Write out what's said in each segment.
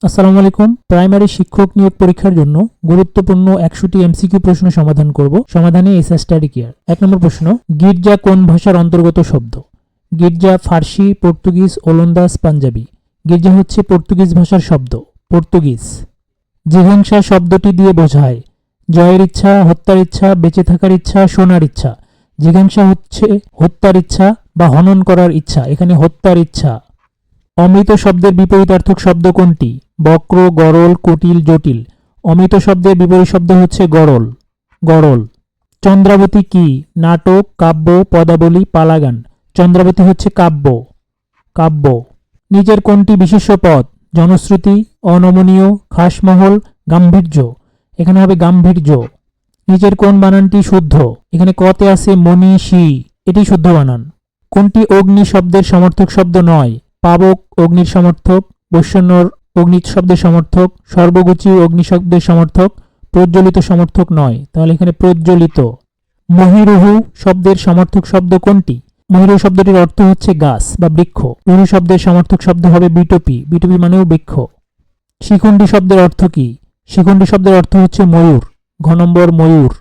আসসালামু আলাইকুম। প্রাইমারি শিক্ষক নিয়োগ পরীক্ষার জন্য গুরুত্বপূর্ণ 100টি এমসিকিউ প্রশ্ন সমাধান করব। সমাধানে এসএ স্টাডি কেয়ার। 1 নম্বর প্রশ্ন, গির্জা কোন ভাষার অন্তর্গত শব্দ? গির্জা ফার্সি, পর্তুগিজ, ওলন্দাজ, পাঞ্জাবি। গির্জা হচ্ছে পর্তুগিজ ভাষার শব্দ, পর্তুগিজ। জিঘাংসা শব্দটি দিয়ে বোঝায় জয়ের ইচ্ছা, হত্যার ইচ্ছা, বেঁচে থাকার ইচ্ছা, শোনার ইচ্ছা। জিঘাংসা হচ্ছে হত্যার ইচ্ছা বা হনন করার ইচ্ছা, এখানে হত্যার ইচ্ছা। অমৃত শব্দের বিপরীতার্থক শব্দ কোনটি? বক্র, গরল, কুটিল, জটিল। অমৃত শব্দের বিপরীত শব্দ হচ্ছে গরল, গরল। চন্দ্রাবতী কি? নাটক, কাব্য, পদাবলী, পালাগান। চন্দ্রাবতী হচ্ছে কাব্য, কাব্য। নিচের কোনটি বিশেষ্য পদ? জনশ্রুতি, অনমনীয়, খাসমহল, গাম্ভীর্য। এখানে হবে গাম্ভীর্য। নিচের কোন বানানটি শুদ্ধ? এখানে কতে আছে মনীষী, এটি শুদ্ধ বানান। কোনটি অগ্নি শব্দের সমর্থক শব্দ নয়? পাবক অগ্নির সমর্থক, বৈষ্ণর অগ্নি শব্দের সমর্থক, সর্বগুচি অগ্নি শব্দের সমর্থক, প্রজ্বলিত সমর্থক নয়, তাহলে এখানে প্রজ্বলিত। মহিরুহু শব্দের সমর্থক শব্দ কোনটি? মহিরুহু শব্দটির অর্থ হচ্ছে গাছ বা বৃক্ষ। রুহু শব্দের সমর্থক শব্দ হবে বিটপি, বিটপি মানেও বৃক্ষ। শিখণ্ডী শব্দের অর্থ কি? শিখণ্ডী শব্দের অর্থ হচ্ছে ময়ূর, ঘ নম্বর ময়ূর।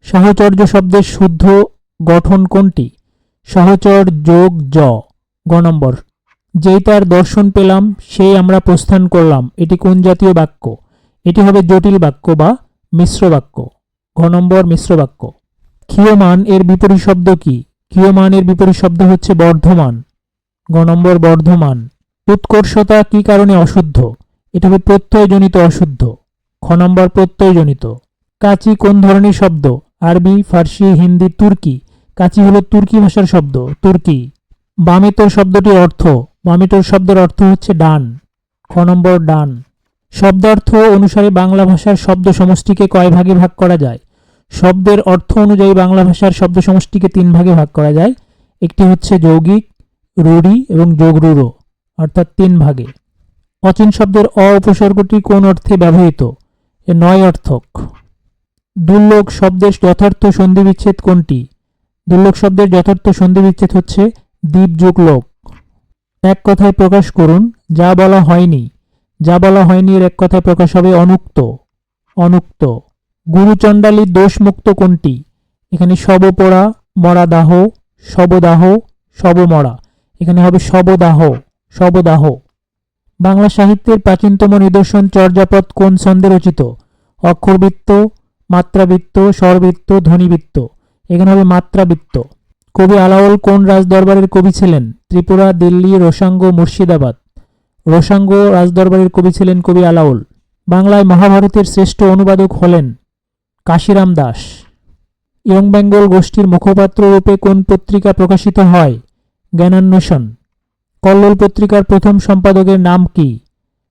সাহচর্য শব্দের শুদ্ধ গঠন কোনটি? সহচর যোগ জ, গ নম্বর। যেই তার দর্শন পেলাম সেই আমরা প্রস্থান করলাম, এটি কোন জাতীয় বাক্য? এটি হবে জটিল বাক্য বা মিশ্র বাক্য, ঘ নম্বর মিশ্র বাক্য। ক্ষীয়মান এর বিপরীত শব্দ কি? ক্ষীয়মান এর বিপরীত শব্দ হচ্ছে বর্ধমান, গ নম্বর বর্ধমান। উৎকর্ষতা কি কারণে অশুদ্ধ? এটা হবে প্রত্যয়জনিত অশুদ্ধ, খ নম্বর প্রত্যয়জনিত। কাচি কোন ধরনের শব্দ? আরবি, ফার্সি, হিন্দি, তুর্কি। কাচি হলো তুর্কি ভাষার শব্দ, তুর্কি। বামেতর শব্দটির অর্থ? বামেতর শব্দের অর্থ হচ্ছে ডান, খ নম্বর ডান। শব্দার্থ অনুসারে বাংলা ভাষার শব্দ সমষ্টিকে কয় ভাগে ভাগ করা যায়? শব্দের অর্থ অনুযায়ী বাংলা ভাষার শব্দ সমষ্টিকে 3 ভাগে ভাগ করা যায়। একটি হচ্ছে যৌগিক, রূঢ়ি এবং যোগরূঢ়, অর্থাৎ 3 ভাগে। অচিন শব্দের অ উপসর্গটি কোন অর্থে ব্যবহৃত? এ নয় অর্থক। দুর্লোক শব্দের যথার্থ সন্ধিবিচ্ছেদ কোনটি? দুর্লোক শব্দের যথার্থ সন্ধিবিচ্ছেদ হচ্ছে দ্বীপ যোগ লোক। এক কথায় প্রকাশ করুন যা বলা হয়নি। যা বলা হয়নি এর এক কথায় প্রকাশ হবে অনুক্ত, অনুক্ত। গুরুচণ্ডালীর দোষমুক্ত কোনটি? এখানে শবপোড়া, মরা দাহ, শবদাহ, শবমরা। এখানে হবে শবদাহ, শবদাহ। বাংলা সাহিত্যের প্রাচীনতম নিদর্শন চর্যাপদ কোন ছন্দে রচিত? অক্ষরবৃত্ত, মাত্রাবৃত্ত, স্বরবৃত্ত, ধ্বনিবৃত্ত। এখানে হবে মাত্রাবৃত্ত। কবি আলাওল কোন রাজদরবারের কবি ছিলেন? ত্রিপুরা, দিল্লি, রোসাঙ্গ, মুর্শিদাবাদ। রোসাঙ্গ রাজদরবারের কবি ছিলেন কবি আলাওল। বাংলায় মহাভারতের শ্রেষ্ঠ অনুবাদক হলেন কাশিরাম দাস। ইয়ং বেঙ্গল গোষ্ঠীর মুখপাত্র রূপে কোন পত্রিকা প্রকাশিত হয়? জ্ঞানান্বেষণ। কল্লোল পত্রিকার প্রথম সম্পাদকের নাম কি?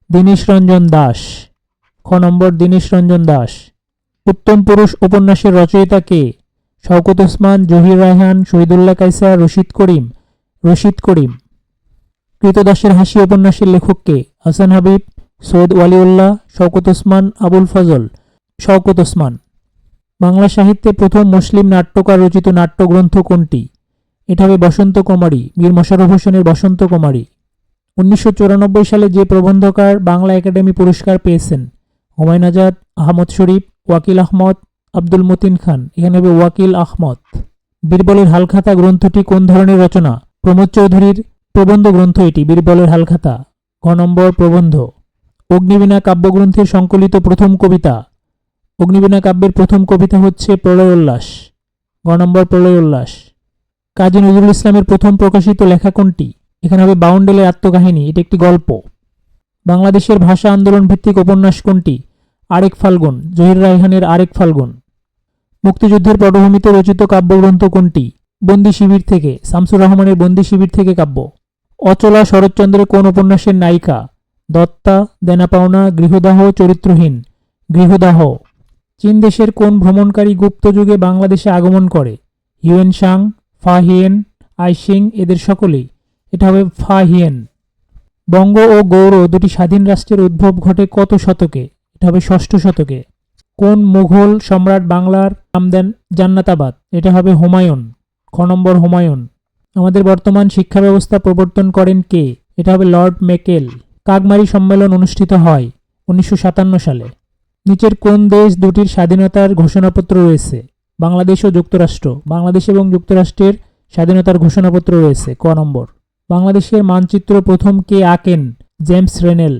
দীনেশ রঞ্জন দাস, খ নম্বর দীনেশ রঞ্জন দাস। উত্তম পুরুষ উপন্যাসের রচয়িতা কে? শওকত ওসমান, জহির রায়হান, শহীদুল্লাহ কায়সার, রশিদ করিম। রশিদ করিম। কৃতদাসের হাসি উপন্যাসের লেখক কে? হাসান হাবিব, সৈয়দ ওয়ালিউল্লাহ, শওকত ওসমান, আবুল ফজল। শওকত ওসমান। বাংলা সাহিত্যে প্রথম মুসলিম নাট্যকার রচিত নাট্যগ্রন্থ কোনটি? এটা হবে বসন্ত কুমারী, মীর মশাররফ হোসেনের বসন্ত কুমারী। 1994 সালে যে প্রবন্ধকার বাংলা একাডেমি পুরস্কার পেয়েছেন? হুমায়ুন আজাদ, আহমদ শরীফ, ওয়াকিল আহমদ, আব্দুল মতিন খান। এখানে হবে ওয়াকিল আহমদ। বীরবলের হালখাতা গ্রন্থটি কোন ধরনের রচনা? প্রমোদ চৌধুরীর প্রবন্ধ গ্রন্থ এটি, বীরবলের হালখাতা, খ নম্বর প্রবন্ধ। অগ্নিবীণা কাব্যগ্রন্থের সংকলিত প্রথম কবিতা? অগ্নিবীণা কাব্যের প্রথম কবিতা হচ্ছে প্রলয় উল্লাস, গ নম্বর প্রলয় উল্লাস। কাজী নজরুল ইসলামের প্রথম প্রকাশিত লেখা কোনটি? এখানে হবে বাউন্ডেলের আত্মকাহিনী, এটি একটি গল্প। বাংলাদেশের ভাষা আন্দোলন ভিত্তিক উপন্যাস কোনটি? আরেক ফাল্গুন, জহির রায়হানের আরেক ফাল্গুন। মুক্তিযুদ্ধের পটভূমিতে রচিত কাব্যগ্রন্থ কোনটি? বন্দি শিবির থেকে, শামসুর রহমানের বন্দি শিবির থেকে কাব্য। অচলা শরৎচন্দ্রের কোন উপন্যাসের নায়িকা? দত্তা, দেনা পাওনা, গৃহদাহ, চরিত্রহীন। গৃহদাহ। চীন দেশের কোন ভ্রমণকারী গুপ্ত যুগে বাংলাদেশে আগমন করে? হিউয়েন সাং, ফা হিয়েন, আইসিং, এদের সকলেই। এটা হবে ফা হিয়েন। বঙ্গ ও গৌড় দুটি স্বাধীন রাষ্ট্রের উদ্ভব ঘটে কত শতকে? এটা হবে 6ষ্ঠ শতকে। কোন মুঘল সম্রাট বাংলার নাম দেন জান্নাতাবাদ? এটা হবে হুমায়ুন, খ নম্বর হুমায়ুন। আমাদের বর্তমান শিক্ষা ব্যবস্থা প্রবর্তন করেন কে? এটা হবে লর্ড মেকেল। কাকমারি সম্মেলন অনুষ্ঠিত হয়? 1957 সালে। নিচের কোন দেশ দুটির স্বাধীনতার ঘোষণাপত্র রয়েছে? বাংলাদেশ ও যুক্তরাষ্ট্র। বাংলাদেশ এবং যুক্তরাষ্ট্রের স্বাধীনতার ঘোষণাপত্র রয়েছে। ক নম্বর। বাংলাদেশের মানচিত্র প্রথম কে আঁকেন? জেমস রেনেল।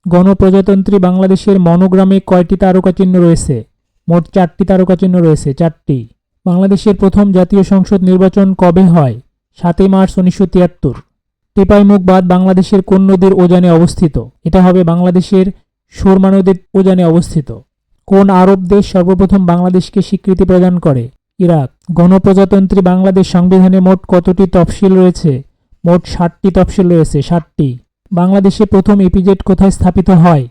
গণপ্রজাতন্ত্রী বাংলাদেশের মনোগ্রামে কয়টি তারকা চিহ্ন রয়েছে? মোট 4টি তারকা চিহ্ন রয়েছে, 4টি। বাংলাদেশের প্রথম জাতীয় সংসদ নির্বাচন কবে হয়? 7 মার্চ 1973। টেপাইমুখ বাঁধ বাংলাদেশের কোন নদীর উজানে অবস্থিত? এটা হবে বাংলাদেশের সুরমা নদীর উজানে অবস্থিত। কোন আরব দেশ সর্বপ্রথম বাংলাদেশকে স্বীকৃতি প্রদান করে? ইরাক। গণপ্রজাতন্ত্রী বাংলাদেশ সংবিধানে মোট কতটি তফসিল রয়েছে? মোট 60টি তফসিল রয়েছে, 60টি। বাংলাদেশে প্রথম ইপিজেড কোথায় স্থাপিত হয়?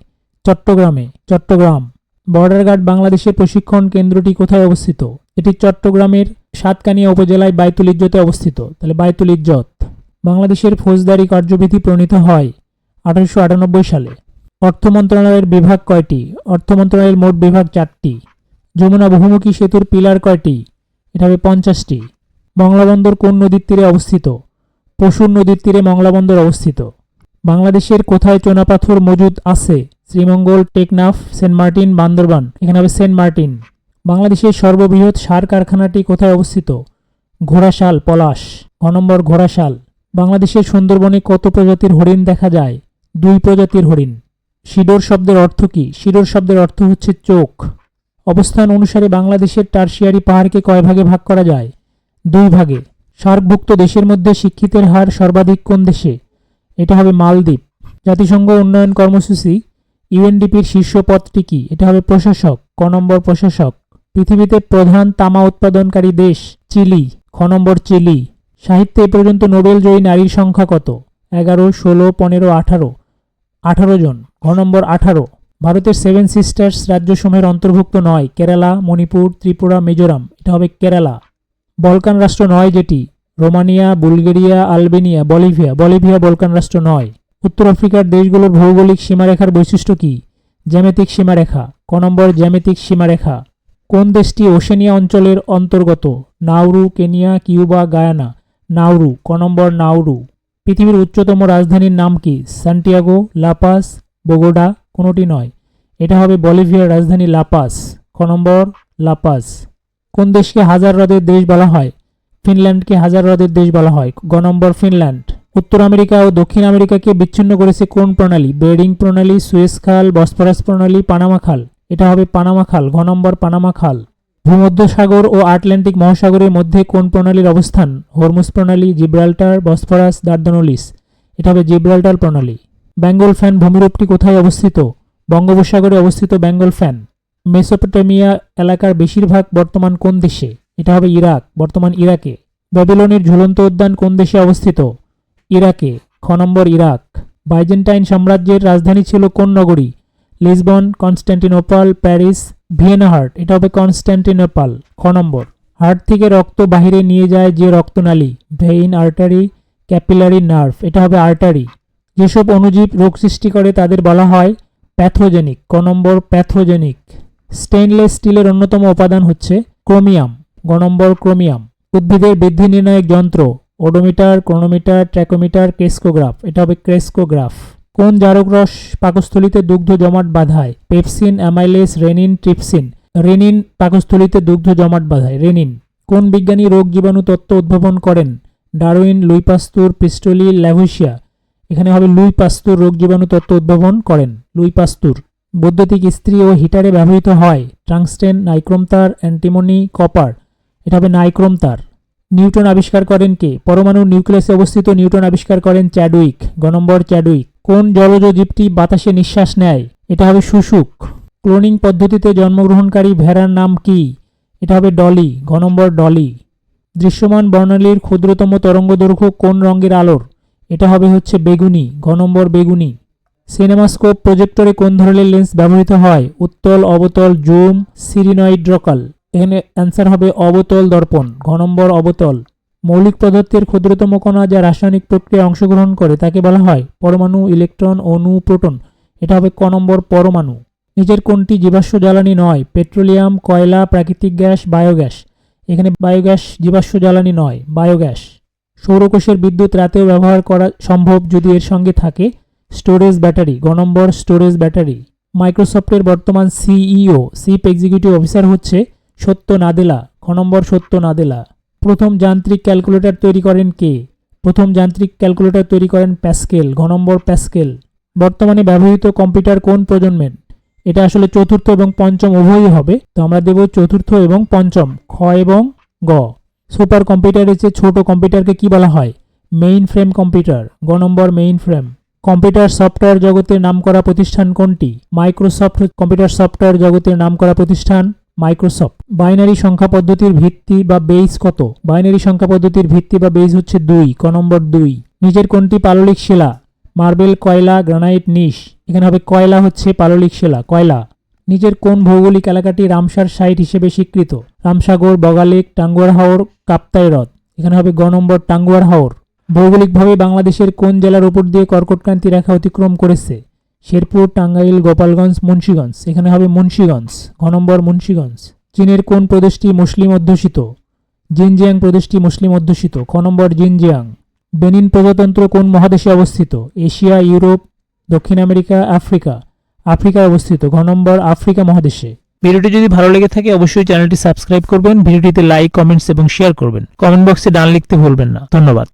চট্টগ্রামে, চট্টগ্রাম। বর্ডার গার্ড বাংলাদেশের প্রশিক্ষণ কেন্দ্রটি কোথায় অবস্থিত? এটি চট্টগ্রামের সাতকানিয়া উপজেলায় বায়তুল ইজ্জতে অবস্থিত। তাহলে বায়তুল ইজ্জত। বাংলাদেশের ফৌজদারি কার্যবিধি প্রণীত হয় 1898 সালে। অর্থ মন্ত্রণালয়ের বিভাগ কয়টি? অর্থ মন্ত্রণালয়ের মোট বিভাগ 4টি। যমুনা বহুমুখী সেতুর পিলার কয়টি? এটা হবে 50টি। মংলা বন্দর কোন নদীর তীরে অবস্থিত? পশুর নদীর তীরে মংলা বন্দর অবস্থিত। বাংলাদেশের কোথায় চুনাপাথর মজুদ আছে? Sreemangal, Teknaf, Saint Martin, Bandarban. এখানে হবে সেন্ট মার্টিন। বাংলাদেশের সর্ববৃহৎ সার কারখানাটি কোথায় অবস্থিত? ঘোড়াশাল, পলাশ। খ নম্বর ঘোড়াশাল। বাংলাদেশের সুন্দরবনে কত প্রজাতির হরিণ দেখা যায়? 2 প্রজাতির হরিণ। শিডোর শব্দের অর্থ কি? শিডোর শব্দের অর্থ হচ্ছে চোখ। অবস্থান অনুসারে বাংলাদেশের টারশিয়ারি পাহাড়কে কয় ভাগে ভাগ করা যায়? 2 ভাগে। সার্কভুক্ত দেশের মধ্যে শিক্ষিতের হার সর্বাধিক কোন দেশে? এটা হবে মালদ্বীপ। জাতিসংঘ উন্নয়ন কর্মসূচি ইউএনডিপির শীর্ষ পদটি কি? এটা হবে প্রশাসক। ক নম্বর প্রশাসক। পৃথিবীতে প্রধান তামা উৎপাদনকারী দেশ? চিলি। খ নম্বর চিলি। সাহিত্যে এ পর্যন্ত নোবেল জয়ী নারীর সংখ্যা কত? 11, 16, 15, 18। 18 জন। ঘ নম্বর 18। ভারতের 7 সিস্টার্স রাজ্যসমূহের অন্তর্ভুক্ত নয়? কেরালা, মণিপুর, ত্রিপুরা, মিজোরাম। এটা হবে কেরালা। বলকান রাষ্ট্র নয় যেটি? Romania, Bulgaria, Albania, Bolivia. Bolivia Balkan রাষ্ট্র নয়। উত্তর আফ্রিকার দেশগুলোর ভৌগোলিক সীমারেখার বৈশিষ্ট্য কি? জ্যামিতিক সীমারেখা। ক নম্বর জ্যামিতিক সীমারেখা। কোন দেশটি ওশেনিয়া অঞ্চলের অন্তর্গত? Nauru, Kenya, Cuba, Guyana. Nauru. ক নম্বর নাউরু। পৃথিবীর উচ্চতম রাজধানীর নাম কি? Santiago, La Paz, বোগোডা। কোনোটি নয়। এটা হবে বলিভিয়ার রাজধানী লাপাস। খ নম্বর লাপাস। কোন দেশকে হাজার হ্রদের দেশ বলা হয়? ফিনল্যান্ডকে হাজার হ্রদের দেশ বলা হয়। গ নম্বর ফিনল্যান্ড। উত্তর আমেরিকা ও দক্ষিণ আমেরিকাকে বিচ্ছিন্ন করেছে কোন প্রণালী? বেরিং প্রণালী, সুয়েজ খাল, বসফরাস প্রণালী, পানামা খাল। এটা হবে পানামা খাল। ঘ নম্বর পানামা খাল। ভূমধ্যসাগর ও আটলান্টিক মহাসাগরের মধ্যে কোন প্রণালীর অবস্থান? হরমুজ প্রণালী, জিব্রাল্টার, বসফরাস, দার্দানলিস। এটা হবে জিব্রাল্টার প্রণালী। বেঙ্গল ফ্যান ভূমিরূপটি কোথায় অবস্থিত? বঙ্গোপসাগরে অবস্থিত বেঙ্গল ফ্যান। মেসোপটেমিয়া এলাকার বেশিরভাগ বর্তমান কোন দেশে? এটা হবে ইরাক, বর্তমান ইরাকে। ব্যাবিলনের ঝুলন্ত উদ্যান কোন দেশে অবস্থিত? ইরাকে। খ নম্বর ইরাক। বাইজেন্টাইন সাম্রাজ্যের রাজধানী ছিল কোন নগরী? Lisbon, Constantinople, Paris, Vienna. Heart. এটা হবে কনস্ট্যান্টিনোপল। খ নম্বর। হার্ট থেকে রক্ত বাহিরে নিয়ে যায় যে রক্তনালী? Vein, artery, capillary, nerve. এটা হবে আর্টারি। যেসব অণুজীব রোগ সৃষ্টি করে তাদের বলা হয় প্যাথোজেনিক। ক নম্বর প্যাথোজেনিক। স্টেইনলেস স্টিলের অন্যতম উপাদান হচ্ছে ক্রোমিয়াম। গ নম্বর ক্রোমিয়াম। উদ্ভিদের বৃদ্ধি নির্ণায়ক যন্ত্র? Odometer, chronometer, tachometer, crescograph. এটা হবে ক্রেস্কোগ্রাফ। কোন জারক রস পাকস্থলিতে দুগ্ধ জমাট বাঁধায়? Pepsin, amylase, rennin, trypsin. Rennin পাকস্থলিতে দুগ্ধ জমাট বাঁধায়, রেনিন। কোন বিজ্ঞানী রোগ জীবাণু তত্ত্ব উদ্ভাবন করেন? Darwin, Louis Pasteur, Priestley, Lavoisier. এখানে হবে লুই পাস্তুর রোগ জীবাণু তত্ত্ব উদ্ভাবন করেন, লুই পাস্তুর। বৈদ্যুতিক ইস্ত্রি ও হিটারে ব্যবহৃত হয় টাংস্টেন, নাইক্রোম তার, অ্যান্টিমনি, কপার। এটা হবে নাইক্রোম তার। নিউটন আবিষ্কার করেন কে? পরমাণুর নিউক্লিয়াসে অবস্থিত নিউটন আবিষ্কার করেন চ্যাডউইক। গ নম্বর চ্যাডউইক। কোন জলজ জীবটি বাতাসে নিঃশ্বাস নেয়? এটা হবে শুশুক। ক্লোনিং পদ্ধতিতে জন্মগ্রহণকারী ভেড়ার নাম কি? এটা হবে ডলি। ঘ নম্বর ডলি। দৃশ্যমান বর্ণালীর ক্ষুদ্রতম তরঙ্গদৈর্ঘ্য কোন রঙের আলোর? এটা হবে হচ্ছে বেগুনি। ঘ নম্বর বেগুনি। সিনেমাস্কোপ প্রজেক্টরে কোন ধরনের লেন্স ব্যবহৃত হয়? উত্তল, অবতল, জুম, সিরিনয়েড্রকাল। এখানে অ্যান্সার হবে অবতল দর্পণ। ঘ নম্বর অবতল। মৌলিক পদার্থের ক্ষুদ্রতম কণা যা রাসায়নিক প্রক্রিয়ায় অংশগ্রহণ করে তাকে বলা হয় পরমাণু, ইলেকট্রন, অণু, প্রোটন। এটা হবে ক নম্বর পরমাণু। নিচের কোনটি জীবাশ্ম জ্বালানি নয়? পেট্রোলিয়াম, কয়লা, প্রাকৃতিক গ্যাস, বায়োগ্যাস। এখানে বায়োগ্যাস জীবাশ্ম জ্বালানি নয়, বায়োগ্যাস। সৌরকোষের বিদ্যুৎ রাতেও ব্যবহার করা সম্ভব যদি এর সঙ্গে থাকে স্টোরেজ ব্যাটারি। গ নম্বর স্টোরেজ ব্যাটারি। মাইক্রোসফটের বর্তমান সিইও চিফ এক্সিকিউটিভ অফিসার হচ্ছে সত্য নাদেলা। খ নম্বর সত্য নাদেলা। প্রথম যান্ত্রিক ক্যালকুলেটর তৈরি করেন কে? প্রথম যান্ত্রিক ক্যালকুলেটর তৈরি করেন প্যাসকেল। ঘ নম্বর প্যাসকেল। বর্তমানে ব্যবহৃত কম্পিউটার কোন প্রজন্মের? এটা আসলে চতুর্থ এবং পঞ্চম উভয়ই হবে, তো আমরা দেব চতুর্থ এবং পঞ্চম, খ এবং গ। সুপার কম্পিউটারের চেয়ে ছোট কম্পিউটারকে কি বলা হয়? Main frame computer. গ নম্বর মেইন ফ্রেম। কম্পিউটার সফটওয়্যার জগতের নামকরা প্রতিষ্ঠান কোনটি? মাইক্রোসফট কম্পিউটার সফটওয়্যার জগতের নামকরা প্রতিষ্ঠান মাইক্রোসফট। বাইনারি সংখ্যা পদ্ধতির ভিত্তি বা বেইস কত? বাইনারি সংখ্যা পদ্ধতির ভিত্তি বা বেইস হচ্ছে 2। ক নম্বর 2। নিচের কোনটি পাললিক শিলা? মার্বেল, কয়লা, গ্রানাইট, নিশ। এখানে হবে কয়লা হচ্ছে পাললিক শিলা, কয়লা। নিচের কোন ভৌগোলিক এলাকাটি রামসার সাইট হিসেবে স্বীকৃত? রামসাগর, বগালেক, টাঙ্গুয়ার হাওর, কাপ্তাই হ্রদ। এখানে হবে গ নম্বর টাঙ্গুয়ার হাওর। ভৌগোলিকভাবে বাংলাদেশের কোন জেলার উপর দিয়ে কর্কটক্রান্তি রেখা অতিক্রম করেছে? শেরপুর, টাঙ্গাইল, গোপালগঞ্জ, মুন্সিগঞ্জ। এখানে হবে মুন্সিগঞ্জ, ঘ নম্বর মুন্সিগঞ্জ। চীনের কোন প্রদেশটি মুসলিম অধ্যুষিত? জিনজিয়াং প্রদেশটি মুসলিম অধ্যুষিত, খ নম্বর জিনজিয়াং। বেনিন প্রজাতন্ত্র কোন মহাদেশে অবস্থিত? এশিয়া, ইউরোপ, দক্ষিণ আমেরিকা, আফ্রিকা। আফ্রিকায় অবস্থিত, ঘ নম্বর আফ্রিকা মহাদেশে। ভিডিওটি যদি ভালো লেগে থাকে অবশ্যই চ্যানেলটি সাবস্ক্রাইব করবেন, ভিডিওটিতে লাইক, কমেন্টস এবং শেয়ার করবেন। কমেন্ট বক্সে ডান লিখতে ভুলবেন না। ধন্যবাদ।